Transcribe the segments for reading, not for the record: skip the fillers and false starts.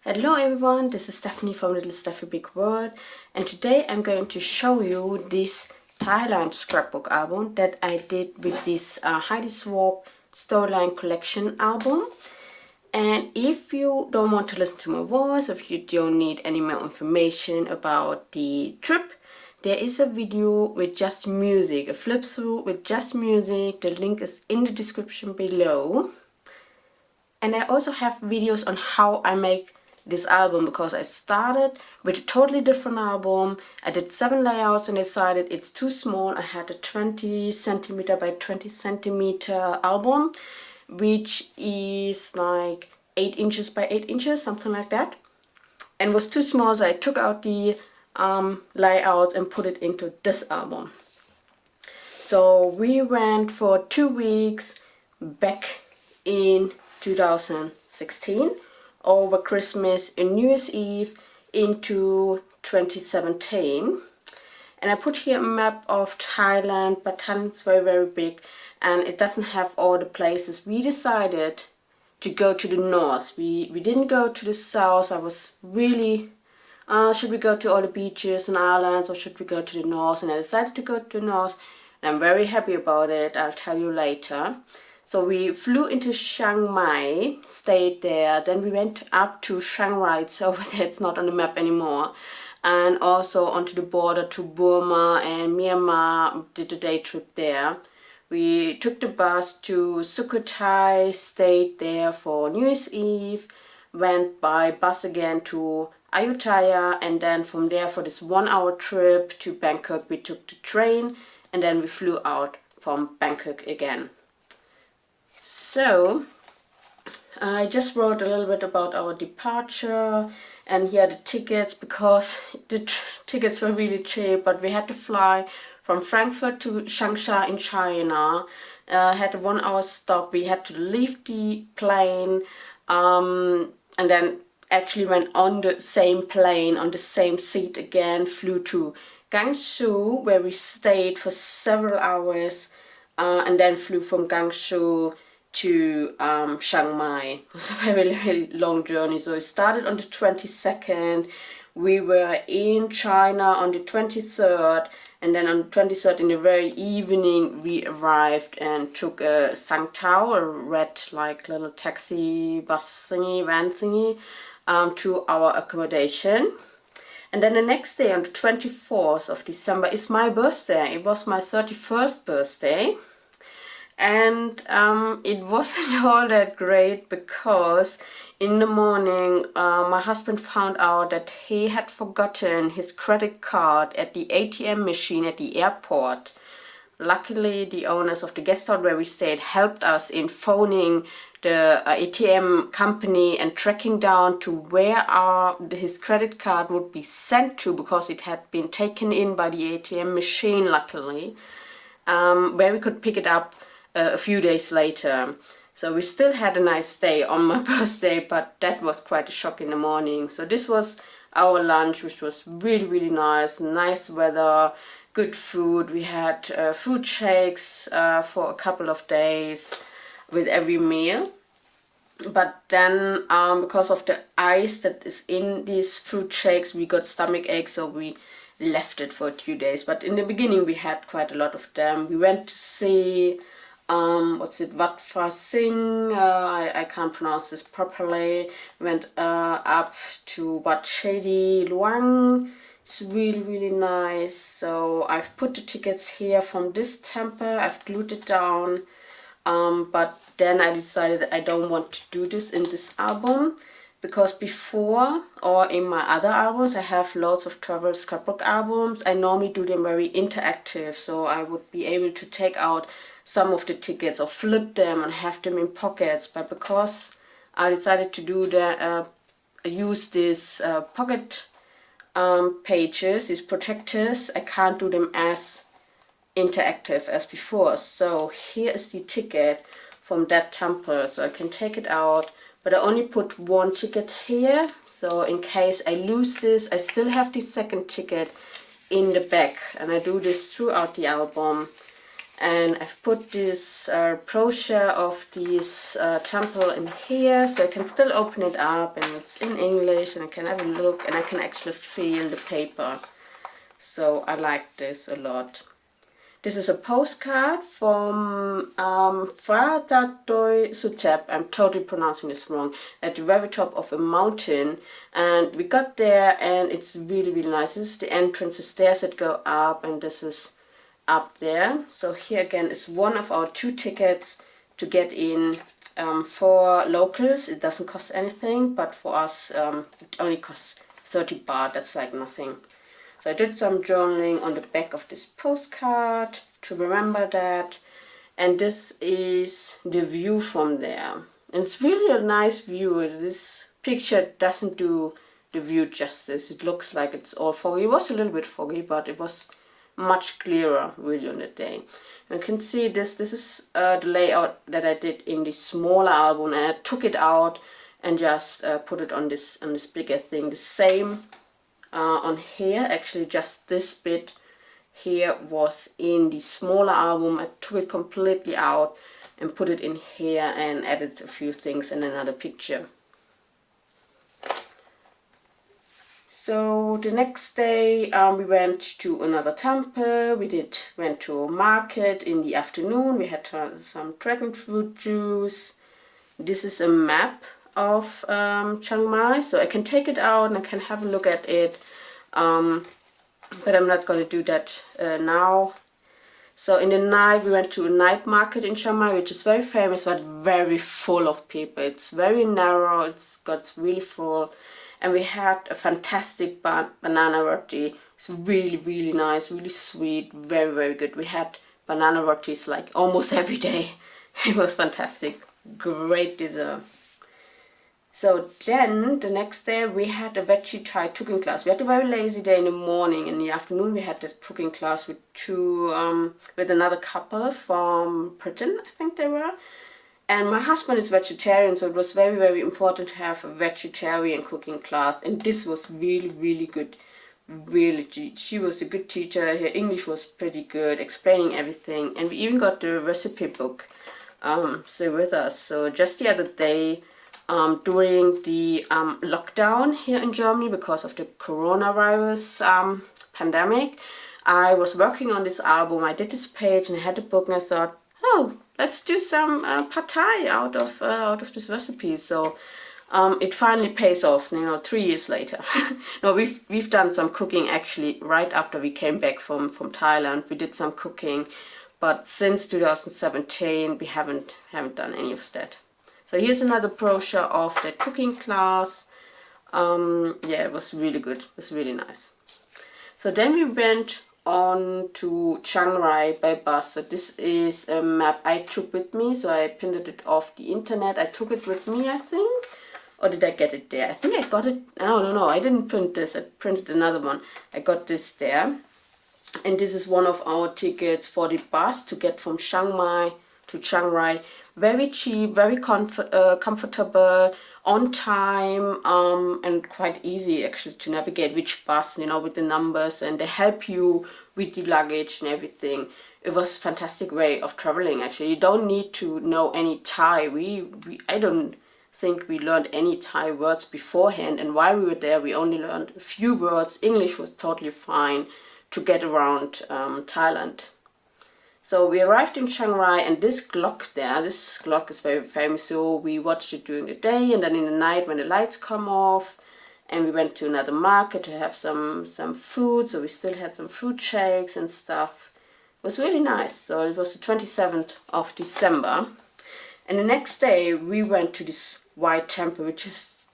Hello everyone, this is Stephanie from Little Steffi Big World, and today I'm going to show you this Thailand scrapbook album that I did with this Highly Swap Storyline Collection album. And if you don't want to listen to my voice, if you don't need any more information about the trip, there is a video with just music, a flip through with just music. The link is in the description below. And I also have videos on how I make this album, because I started with a totally different album. I did 7 layouts and decided it's too small. I had a 20 centimeter by 20 centimeter album, which is like 8 inches by 8 inches, something like that, and was too small, so I took out the layouts and put it into this album. So we went for 2 weeks back in 2016 over Christmas and New Year's Eve into 2017. And I put here a map of Thailand, but Thailand's very big and it doesn't have all the places. We decided to go to the north. We didn't go to the south. I was really, should we go to all the beaches and islands or should we go to the north? And I decided to go to the north, and I'm very happy about it. I'll tell you later. So we flew into Chiang Mai, stayed there, then we went up to Chiang Rai, it's over there, it's not on the map anymore, and also onto the border to Burma and Myanmar, did a day trip there. We took the bus to Sukhothai, stayed there for New Year's Eve, went by bus again to Ayutthaya, and then from there for this 1-hour trip to Bangkok we took the train, and then we flew out from Bangkok again. So I just wrote a little bit about our departure, and here are the tickets, because the tickets were really cheap, but we had to fly from Frankfurt to Changsha in China. Had a 1-hour stop. We had to leave the plane and then actually went on the same plane, on the same seat again, flew to Guangzhou where we stayed for several hours, and then flew from Guangzhou to Chiang Mai. It was a very long journey. So it started on the 22nd. We were in China on the 23rd, and then on the 23rd in the very evening we arrived and took a Sangtao, a red like little taxi bus thingy, van thingy, to our accommodation. And then the next day on the 24th of December is my birthday. It was my 31st birthday. And it wasn't all that great, because in the morning my husband found out that he had forgotten his credit card at the ATM machine at the airport. Luckily the owners of the guest house where we stayed helped us in phoning the ATM company and tracking down to where his credit card would be sent to, because it had been taken in by the ATM machine, luckily, where we could pick it up a few days later. So we still had a nice day on my birthday, but that was quite a shock in the morning. So this was our lunch, which was really nice weather, good food. We had fruit shakes for a couple of days with every meal. But then because of the ice that is in these fruit shakes, we got stomach aches, so we left it for a few days. But in the beginning we had quite a lot of them. We went to see Wat Phra Singh, I can't pronounce this properly. Went up to Wat Chatty Luang. It's really nice. So I've put the tickets here from this temple. I've glued it down, but then I decided that I don't want to do this in this album, because before, or in my other albums, I have lots of travel scrapbook albums. I normally do them very interactive, so I would be able to take out some of the tickets or flip them and have them in pockets. But because I decided to do use these pocket pages, these protectors, I can't do them as interactive as before. So here is the ticket from that temple, so I can take it out, but I only put one ticket here, so in case I lose this, I still have the second ticket in the back. And I do this throughout the album. And I've put this brochure of this temple in here, so I can still open it up, and it's in English, and I can have a look, and I can actually feel the paper. So I like this a lot. This is a postcard from Phra Doi Suthep. I'm totally pronouncing this wrong. At the very top of a mountain, and we got there, and it's really, really nice. This is the entrance, the stairs that go up, and this is up there. So here again is one of our 2 tickets to get in. For locals it doesn't cost anything, but for us it only costs 30 baht. That's like nothing. So I did some journaling on the back of this postcard to remember that. And this is the view from there. And it's really a nice view. This picture doesn't do the view justice. It looks like it's all foggy. It was a little bit foggy, but it was much clearer really on the day. You can see this is the layout that I did in the smaller album, and I took it out and just put it on this bigger thing. The same on here, actually just this bit here was in the smaller album. I took it completely out and put it in here and added a few things and another picture. So the next day we went to another temple. We went to a market in the afternoon. We had some dragon fruit juice. This is a map of Chiang Mai, so I can take it out and I can have a look at it, but I'm not going to do that now. So in the night we went to a night market in Chiang Mai, which is very famous but very full of people. It's very narrow, it's really full. And we had a fantastic banana roti. It's really, really nice, really sweet, very, very good. We had banana rotis like almost every day. It was fantastic. Great dessert. So then the next day we had a veggie Thai cooking class. We had a very lazy day in the morning. In the afternoon we had the cooking class with with another couple from Britain, I think they were. And my husband is vegetarian, so it was very, very important to have a vegetarian cooking class. And this was really, really good. Really, she was a good teacher. Her English was pretty good, explaining everything. And we even got the recipe book still with us. So just the other day, during the lockdown here in Germany because of the coronavirus pandemic, I was working on this album. I did this page and I had the book, and I thought, oh, let's do some pad thai out of this recipe. So it finally pays off, 3 years later. No, we've done some cooking actually right after we came back from Thailand. We did some cooking, but since 2017 we haven't done any of that. So here's another brochure of the cooking class. Yeah, it was really good. It was really nice. So then we went on to Chiang Rai by bus. So this is a map I took with me. So I printed it off the internet. I took it with me, I think. Or did I get it there? I think I got it. No, I didn't print this. I printed another one. I got this there. And this is one of our tickets for the bus to get from Chiang Mai to Chiang Rai. Very cheap, very comfortable, on time, and quite easy actually to navigate which bus, with the numbers, and they help you with the luggage and everything. It was a fantastic way of traveling actually. You don't need to know any Thai. I don't think we learned any Thai words beforehand, and while we were there we only learned a few words. English was totally fine to get around Thailand. So we arrived in Chiang Rai, and this clock is very famous. So we watched it during the day, and then in the night when the lights come off, and we went to another market to have some food. So we still had some fruit shakes and stuff. It was really nice. So it was the 27th of December. And the next day we went to this white temple, which is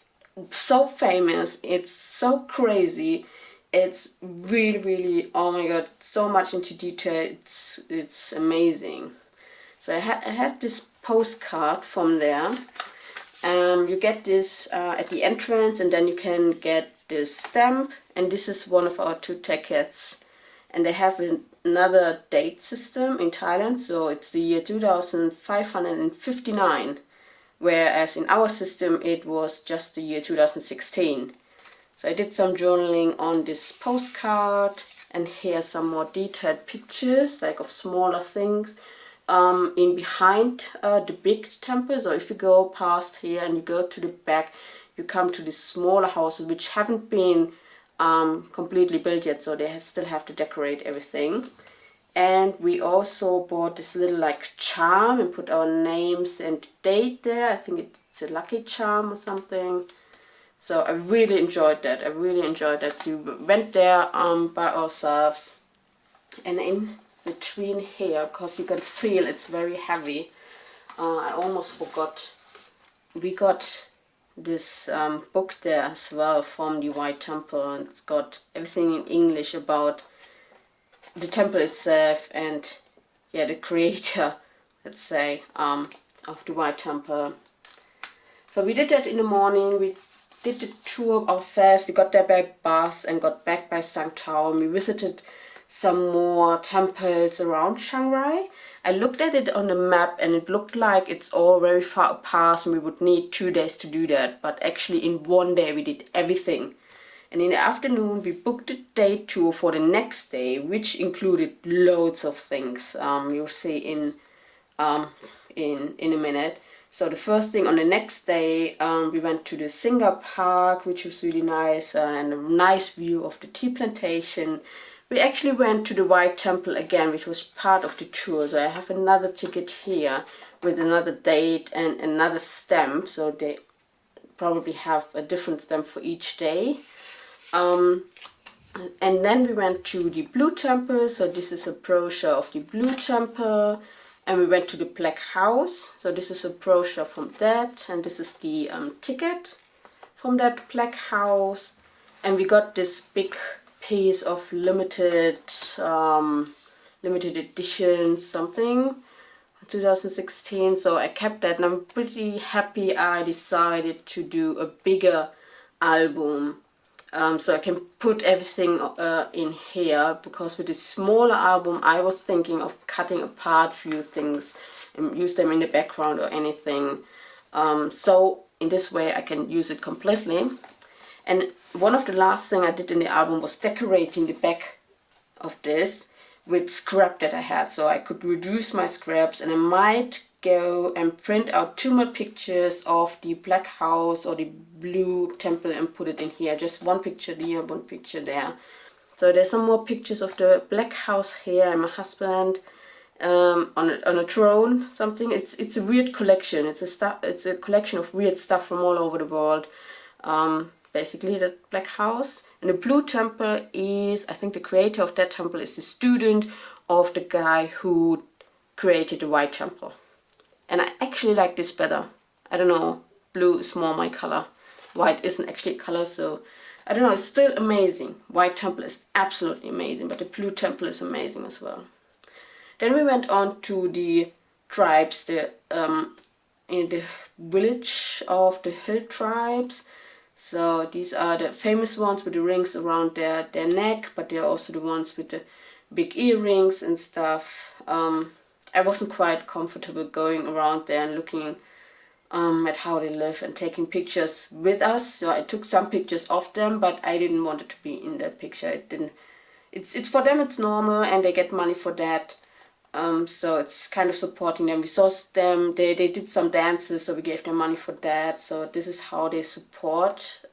so famous. It's so crazy. It's really, really, oh my god, so much into detail. It's amazing. So I had this postcard from there. You get this at the entrance, and then you can get this stamp. And this is one of our 2 tickets. And they have another date system in Thailand. So it's the year 2559. Whereas in our system it was just the year 2016. So I did some journaling on this postcard, And here some more detailed pictures, like of smaller things. In behind the big temple, so if you go past here and you go to the back, you come to the smaller houses which haven't been completely built yet, so they still have to decorate everything. And we also bought this little like charm and put our names and date there. I think it's a lucky charm or something. So I really enjoyed that. So we went there by ourselves. And in between here, because you can feel it's very heavy, I almost forgot. We got this book there as well from the White Temple. And it's got everything in English about the temple itself and yeah, the creator, let's say, of the White Temple. So we did that in the morning. We did the tour ourselves. We got there by bus and got back by Sangtao, and we visited some more temples around Chiang Rai. I looked at it on the map and it looked like it's all very far apart and we would need 2 days to do that, but actually in 1 day we did everything. And in the afternoon we booked a day tour for the next day, which included loads of things. You'll see in a minute. So the first thing on the next day, we went to the Singa Park, which was really nice, and a nice view of the tea plantation. We actually went to the White Temple again, which was part of the tour. So I have another ticket here with another date and another stamp. So they probably have a different stamp for each day. And then we went to the Blue Temple. So this is a brochure of the Blue Temple. And we went to the Black House. So this is a brochure from that. And this is the ticket from that Black House. And we got this big piece of limited edition something, 2016. So I kept that and I'm pretty happy I decided to do a bigger album. So I can put everything in here, because with this smaller album I was thinking of cutting apart few things and use them in the background or anything. So in this way I can use it completely. And one of the last thing I did in the album was decorating the back of this with scrap that I had, so I could reduce my scraps, and I might go and print out 2 more pictures of the Black House or the Blue Temple and put it in here. Just 1 picture here, 1 picture there. So there's some more pictures of the Black House here and my husband on a throne, something. It's a weird collection. It's a collection of weird stuff from all over the world. Basically the Black House. And the Blue Temple is, I think the creator of that temple is the student of the guy who created the White Temple. And I actually like this better. I don't know, blue is more my color. White isn't actually a color, so I don't know, it's still amazing. White Temple is absolutely amazing, but the Blue Temple is amazing as well. Then we went on to the tribes, in the village of the hill tribes. So these are the famous ones with the rings around their neck, but they're also the ones with the big earrings and stuff. I wasn't quite comfortable going around there and looking at how they live and taking pictures with us. So I took some pictures of them, but I didn't want it to be in that picture. It's for them, it's normal, and they get money for that. So it's kind of supporting them. We saw them, they did some dances, so we gave them money for that. So this is how they support,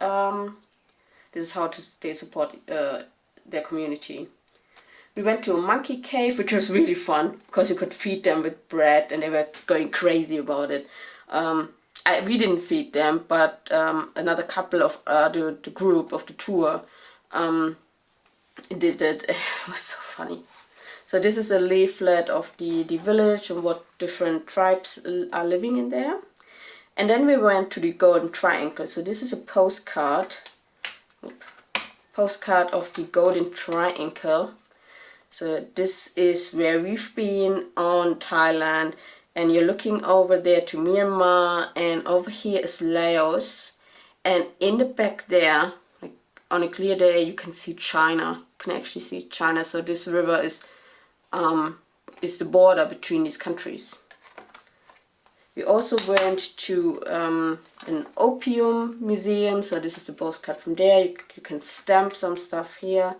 they support their community. We went to a monkey cave, which was really fun, because you could feed them with bread and they were going crazy about it. We didn't feed them, but another couple of the group of the tour did it. It was so funny. So this is a leaflet of the village and what different tribes are living in there. And then we went to the Golden Triangle. So this is a postcard of the Golden Triangle. So this is where we've been on Thailand, and you're looking over there to Myanmar, and over here is Laos, and in the back there, like on a clear day, you can see China. You can actually see China. So this river is the border between these countries. We also went to an opium museum. So this is the postcard from there. You can stamp some stuff here.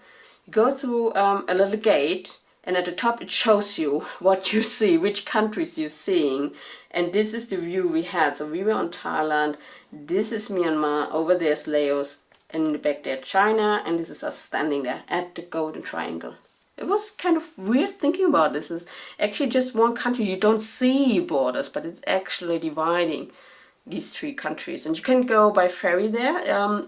You go through a little gate, and at the top it shows you what you see, which countries you're seeing. And this is the view we had. So we were on Thailand, this is Myanmar, over there's Laos, and in the back there China, and this is us standing there at the Golden Triangle. It was kind of weird thinking about this. It's actually just one country. You don't see borders, but it's actually dividing these 3 countries. And you can go by ferry there.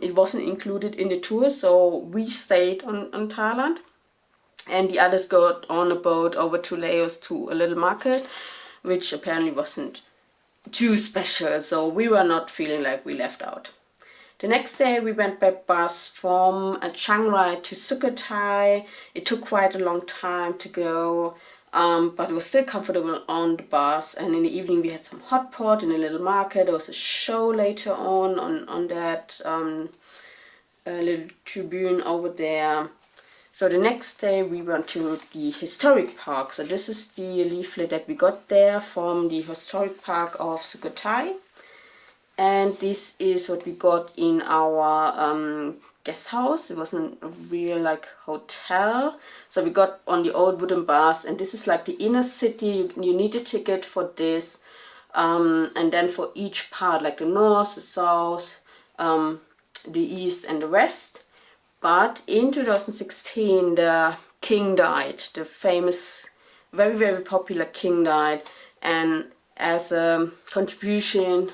It wasn't included in the tour, so we stayed on Thailand. And the others got on a boat over to Laos to a little market, which apparently wasn't too special. So we were not feeling like we left out. The next day we went by bus from Chiang Rai to Sukhothai. It took quite a long time to go, but it was still comfortable on the bus. And in the evening we had some hot pot in a little market. There was a show later on that little tribune over there. So the next day we went to the historic park. So this is the leaflet that we got there from the historic park of Sukhothai. And this is what we got in our guest house. It wasn't a real like hotel. So we got on the old wooden bus, and this is like the inner city. You need a ticket for this. And then for each part, like the north, the south, the east and the west. But in 2016 the king died. The famous, very, very popular king died. And as a contribution,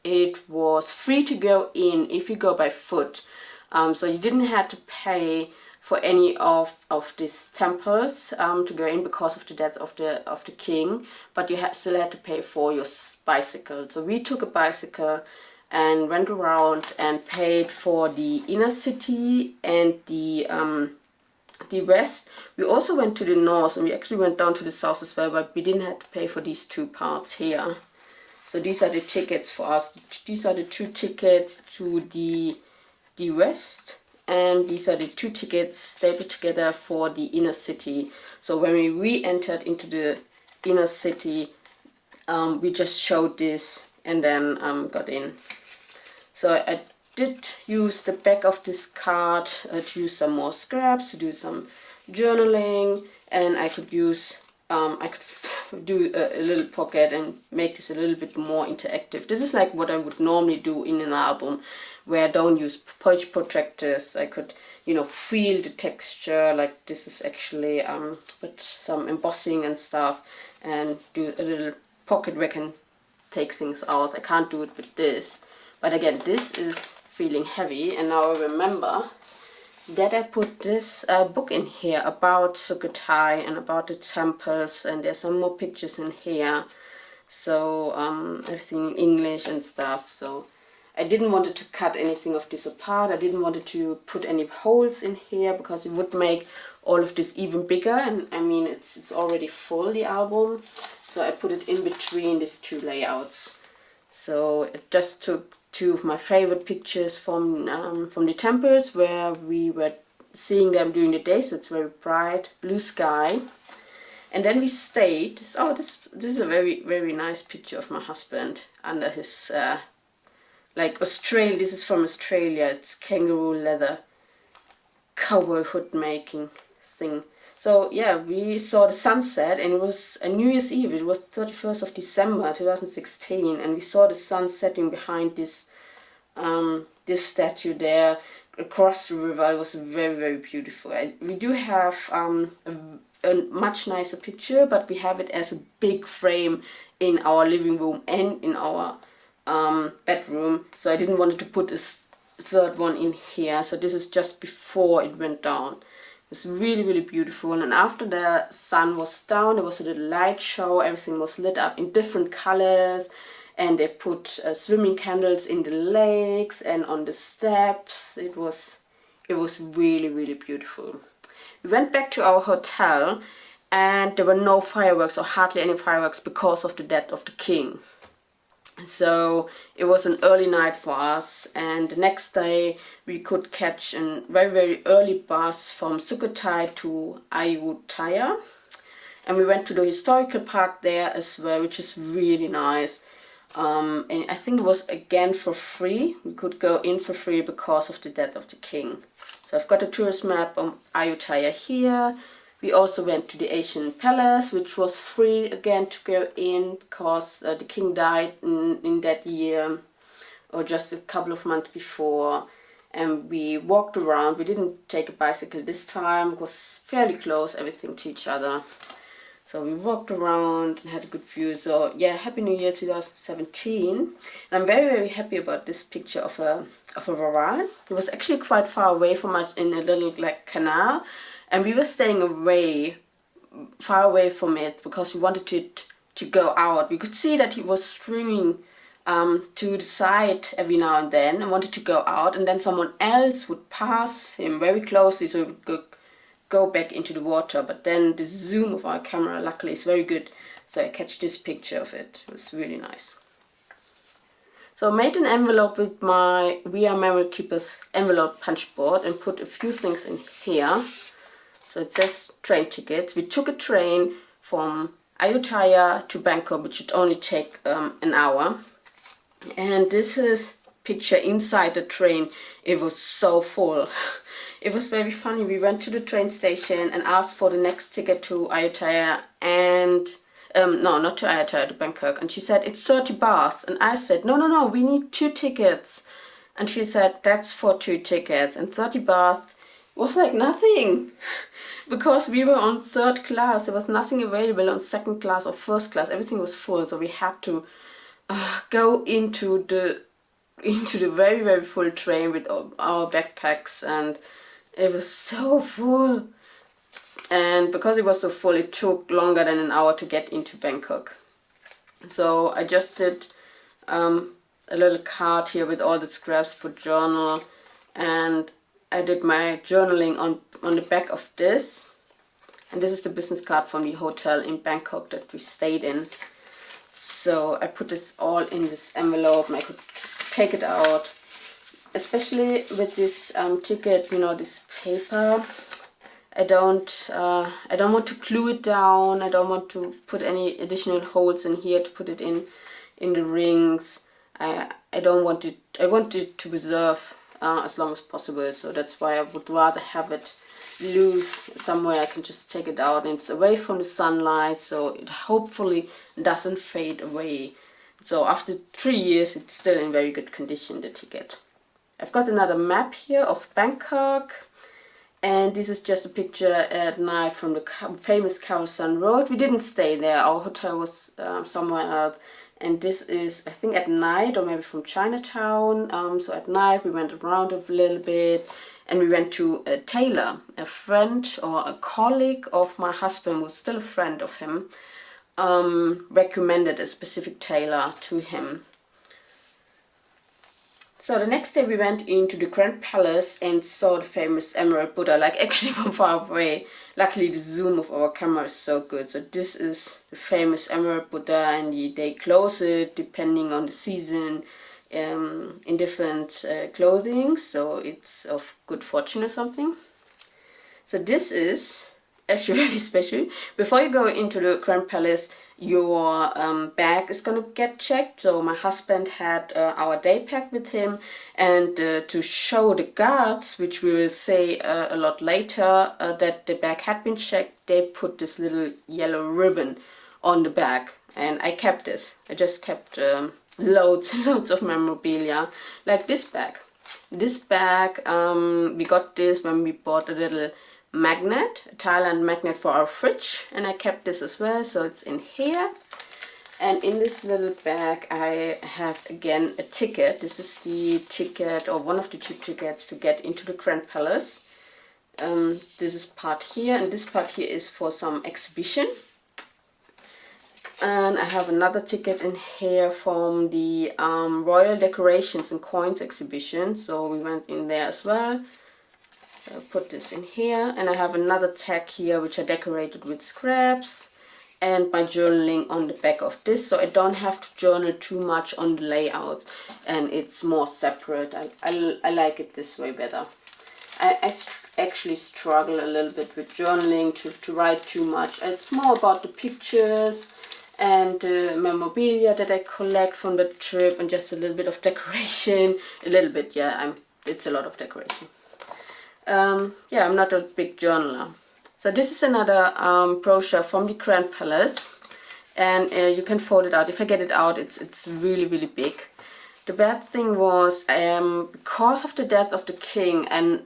it was free to go in if you go by foot. So you didn't have to pay for any of these temples to go in because of the death of the king, but you still had to pay for your bicycle. So we took a bicycle and went around and paid for the inner city and the west. We also went to the north, and we actually went down to the south as well, but we didn't have to pay for these 2 parts here. So these are the tickets for us. These are the 2 tickets to the west, and these are the 2 tickets stapled together for the inner city. So when we re-entered into the inner city, we just showed this and then got in. So I did use the back of this card to use some more scraps, to do some journaling, and I could use do a little pocket and make this a little bit more interactive. This is like what I would normally do in an album, where I don't use page protractors. I could, you know, feel the texture, like this is actually with some embossing and stuff, and do a little pocket where I can take things out. I can't do it with this. But again, this is feeling heavy, and now I remember that I put this book in here about Sukhothai and about the temples, and there's some more pictures in here. So everything in English and stuff. So I didn't want to cut anything of this apart. I didn't want to put any holes in here because it would make all of this even bigger. And I mean, it's already full, the album. So I put it in between these 2 layouts. So it just took 2 of my favorite pictures from the temples where we were seeing them during the day. So it's very bright blue sky. And then we stayed. Oh, this is a very, very nice picture of my husband under his like Australia. This is from Australia. It's kangaroo leather cowboy hood making thing. So yeah, we saw the sunset, and it was a New Year's Eve. It was 31st of December 2016, and we saw the sun setting behind this this statue there across the river. It was very, very beautiful. We do have a much nicer picture, but we have it as a big frame in our living room and in our bedroom. So I didn't want to put a third one in here. So this is just before it went down. It's really, really beautiful. And after the sun was down, there was a little light show. Everything was lit up in different colors, and they put swimming candles in the lakes and on the steps. It was really, really beautiful. We went back to our hotel, and there were no fireworks, or hardly any fireworks, because of the death of the king. So it was an early night for us, and the next day we could catch a very, very early bus from Sukhothai to Ayutthaya, and we went to the historical park there as well, which is really nice. And I think it was again for free. We could go in for free because of the death of the king. So I've got a tourist map on Ayutthaya here. We also went to the Asian Palace, which was free again to go in because the king died in that year, or just a couple of months before. And we walked around. We didn't take a bicycle this time. It was fairly close, everything to each other. So we walked around and had a good view. So yeah, Happy New Year 2017. And I'm very, very happy about this picture of a varan. It was actually quite far away from us in a little like canal. And we were staying far away from it because we wanted to go out. We could see that he was swimming to the side every now and then and wanted to go out, and then someone else would pass him very closely so we could go back into the water. But then the zoom of our camera luckily is very good, so I catch this picture of it. It was really nice. So I made an envelope with my We Are Memory Keepers envelope punch board and put a few things in here. So it says train tickets. We took a train from Ayutthaya to Bangkok, which should only take an hour. And this is picture inside the train. It was so full. It was very funny. We went to the train station and asked for the next ticket to Ayutthaya and no, not to Ayutthaya, to Bangkok. And she said it's 30 baht. And I said no, we need 2 tickets. And she said that's for 2 tickets. And 30 baht was like nothing. Because we were on 3rd class, there was nothing available on 2nd class or 1st class. Everything was full, so we had to go into the very, very full train with our backpacks, and it was so full. And because it was so full, it took longer than an hour to get into Bangkok. So I just did a little card here with all the scraps for journal, and I did my journaling on the back of this. And this is the business card from the hotel in Bangkok that we stayed in. So I put this all in this envelope and I could take it out. Especially with this ticket, you know, this paper. I don't want to glue it down. I don't want to put any additional holes in here to put it in the rings. I want it to preserve as long as possible, so that's why I would rather have it loose somewhere. I can just take it out and it's away from the sunlight, so it hopefully doesn't fade away. So after 3 years it's still in very good condition, the ticket. I've got another map here of Bangkok, and this is just a picture at night from the famous Khao San Road. We didn't stay there, our hotel was somewhere else. And this is, I think, at night, or maybe from Chinatown. So at night we went around a little bit, and we went to a tailor. A friend or a colleague of my husband, was still a friend of him, recommended a specific tailor to him. So the next day we went into the Grand Palace and saw the famous Emerald Buddha, like actually from far away. Luckily the zoom of our camera is so good. So this is the famous Emerald Buddha, and they close it depending on the season in different clothing. So it's of good fortune or something. So this is actually very special. Before you go into the Grand Palace, your bag is gonna get checked. So my husband had our day pack with him, and to show the guards, which we will say a lot later, that the bag had been checked, they put this little yellow ribbon on the bag, and I kept this. I just kept loads and loads of memorabilia, like this bag. This bag, we got this when we bought a little magnet, a Thailand magnet for our fridge, and I kept this as well, so it's in here. And in this little bag I have again a ticket. This is the ticket, or one of the 2 tickets to get into the Grand Palace. This is part here, and this part here is for some exhibition. And I have another ticket in here from the Royal Decorations and Coins exhibition, so we went in there as well. I'll put this in here, and I have another tag here which I decorated with scraps, and my journaling on the back of this, so I don't have to journal too much on the layouts, and it's more separate. I like it this way better. I actually struggle a little bit with journaling to write too much. It's more about the pictures and memorabilia that I collect from the trip, and just a little bit of decoration. A little bit, yeah, it's a lot of decoration. Yeah, I'm not a big journaler. So this is another brochure from the Grand Palace, and you can fold it out. If I get it out, it's really, really big. The bad thing was, because of the death of the king and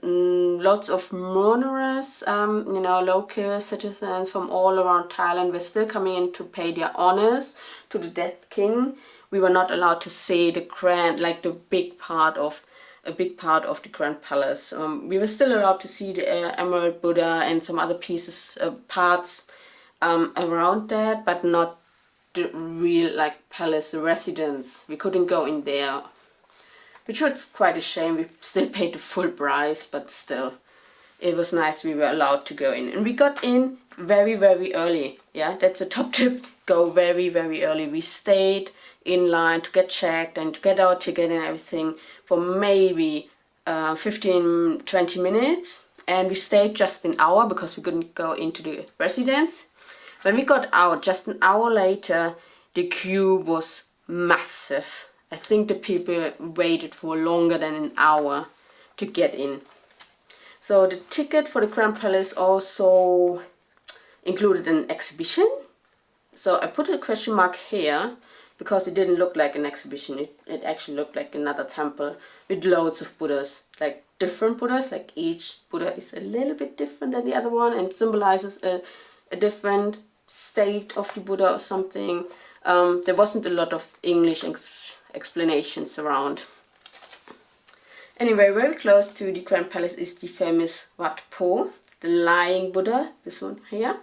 lots of mourners, you know, local citizens from all around Thailand were still coming in to pay their honors to the dead king. We were not allowed to see the grand, like the big part of the Grand Palace. We were still allowed to see the Emerald Buddha and some other pieces, parts around that, but not the real like palace, the residence. We couldn't go in there, which was quite a shame. We still paid the full price, but still, it was nice we were allowed to go in. And we got in very, very early. Yeah, that's a top tip. Go very, very early. We stayed in line to get checked and to get our ticket and everything for maybe 15-20 minutes, and we stayed just an hour because we couldn't go into the residence. When we got out just an hour later, the queue was massive. I think the people waited for longer than an hour to get in. So the ticket for the Grand Palace also included an exhibition. So I put a question mark here because it didn't look like an exhibition. It actually looked like another temple with loads of Buddhas, like different Buddhas, like each Buddha is a little bit different than the other one and symbolizes a different state of the Buddha or something. There wasn't a lot of English explanations around. Anyway, very close to the Grand Palace is the famous Wat Po, the lying Buddha, this one here.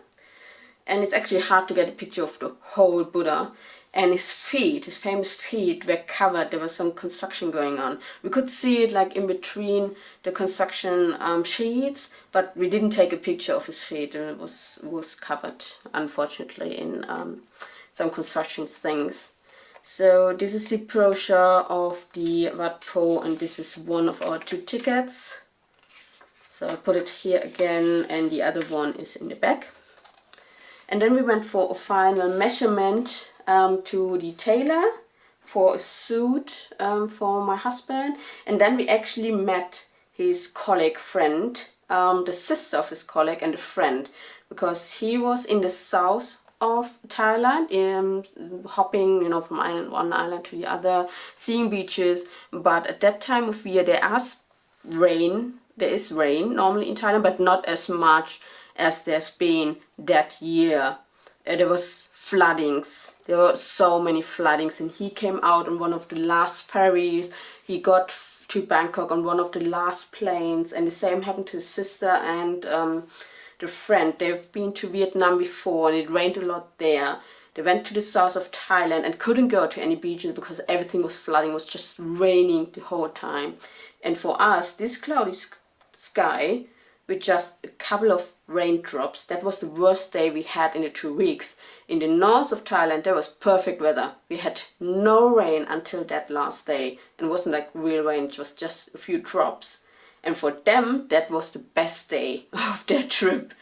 And it's actually hard to get a picture of the whole Buddha. And his feet, his famous feet, were covered. There was some construction going on. We could see it like in between the construction sheets, but we didn't take a picture of his feet, and it was covered, unfortunately, in some construction things. So this is the brochure of the Wat Po, and this is one of our 2 tickets. So I put it here again, and the other one is in the back. And then we went for a final measurement to the tailor for a suit for my husband, and then we actually met his colleague friend, the sister of his colleague and a friend, because he was in the south of Thailand, hopping, you know, from one island to the other, seeing beaches. But at that time of year there is rain normally in Thailand, but not as much as there's been that year. There was floodings. There were so many floodings, and he came out on one of the last ferries. He got to Bangkok on one of the last planes, and the same happened to his sister and the friend. They've been to Vietnam before, and it rained a lot there. They went to the south of Thailand and couldn't go to any beaches because everything was flooding. It was just raining the whole time. And for us, this cloudy sky with just a couple of raindrops, that was the worst day we had in the 2 weeks. In the north of Thailand, there was perfect weather. We had no rain until that last day. And it wasn't like real rain, it was just a few drops. And for them, that was the best day of their trip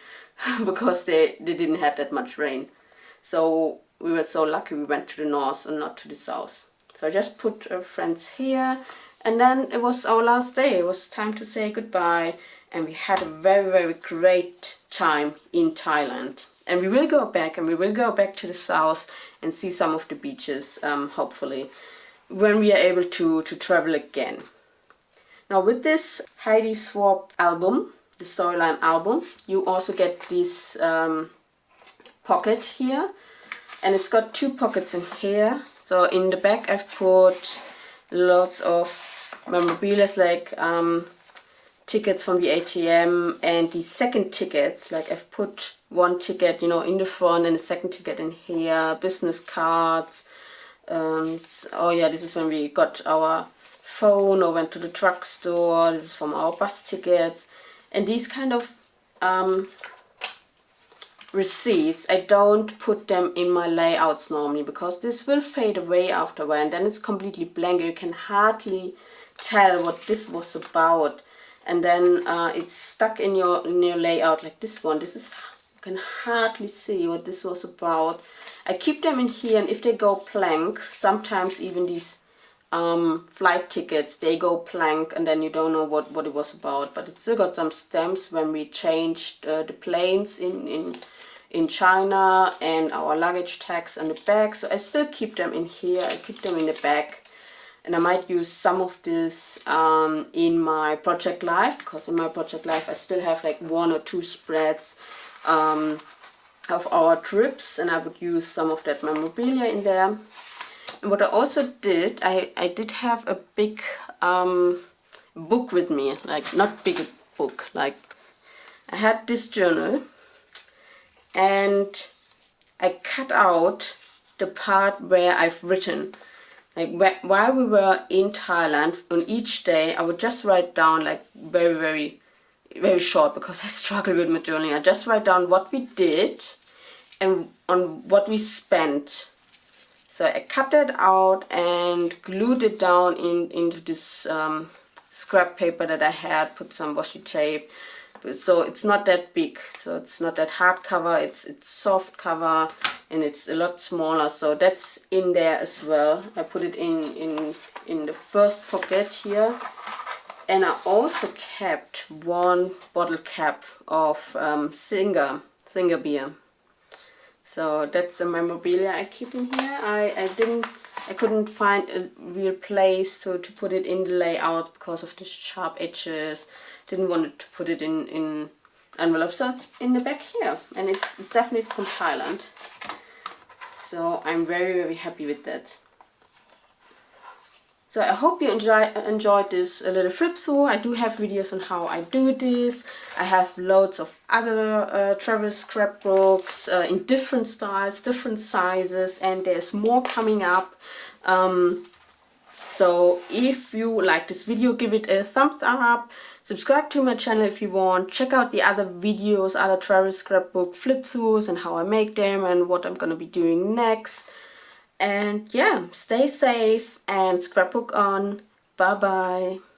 because they didn't have that much rain. So we were so lucky we went to the north and not to the south. So I just put our friends here, and then it was our last day. It was time to say goodbye, and we had a very, very great time in Thailand. And we will go back, and we will go back to the south and see some of the beaches, hopefully, when we are able to travel again. Now with this Heidi Swap album, the Storyline album, you also get this pocket here, and it's got 2 pockets in here. So in the back I've put lots of memorabilia, like tickets from the ATM, and the second tickets, like I've put 1 ticket, you know, in the front and the second ticket in here, business cards. Oh yeah, this is when we got our phone or went to the drugstore. This is from our bus tickets. And these kind of receipts, I don't put them in my layouts normally because this will fade away after a while, and then it's completely blank. You can hardly tell what this was about, and then it's stuck in your layout like this one. This is can hardly see what this was about. I keep them in here, and if they go blank, sometimes even these flight tickets, they go blank, and then you don't know what it was about. But it's still got some stamps when we changed the planes in China, and our luggage tags on the back. So I still keep them in here. I keep them in the back, and I might use some of this in my project life, because in my project life I still have like 1 or 2 spreads of our trips, and I would use some of that memorabilia in there. And what I also did, I did have a big book with me, like not big book, like I had this journal, and I cut out the part where I've written. Like while we were in Thailand, on each day I would just write down, like very short, because I struggle with my journaling. I just write down what we did and on what we spent. So I cut that out and glued it down into this scrap paper that I had, put some washi tape. So it's not that big, so it's not that hard cover, it's soft cover, and it's a lot smaller. So that's in there as well. I put it in the first pocket here. And I also kept 1 bottle cap of Singer beer. So that's a memorabilia I keep in here. I couldn't find a real place to put it in the layout because of the sharp edges. Didn't want to put it in envelopes, so it's in the back here, and it's definitely from Thailand. So I'm very happy with that. So I hope you enjoyed this little flip through. I do have videos on how I do this. I have loads of other travel scrapbooks in different styles, different sizes, and there's more coming up. So if you like this video, give it a thumbs up. Subscribe to my channel if you want. Check out the other videos, other travel scrapbook flip throughs, and how I make them and what I'm gonna be doing next. And yeah, stay safe and scrapbook on. Bye bye.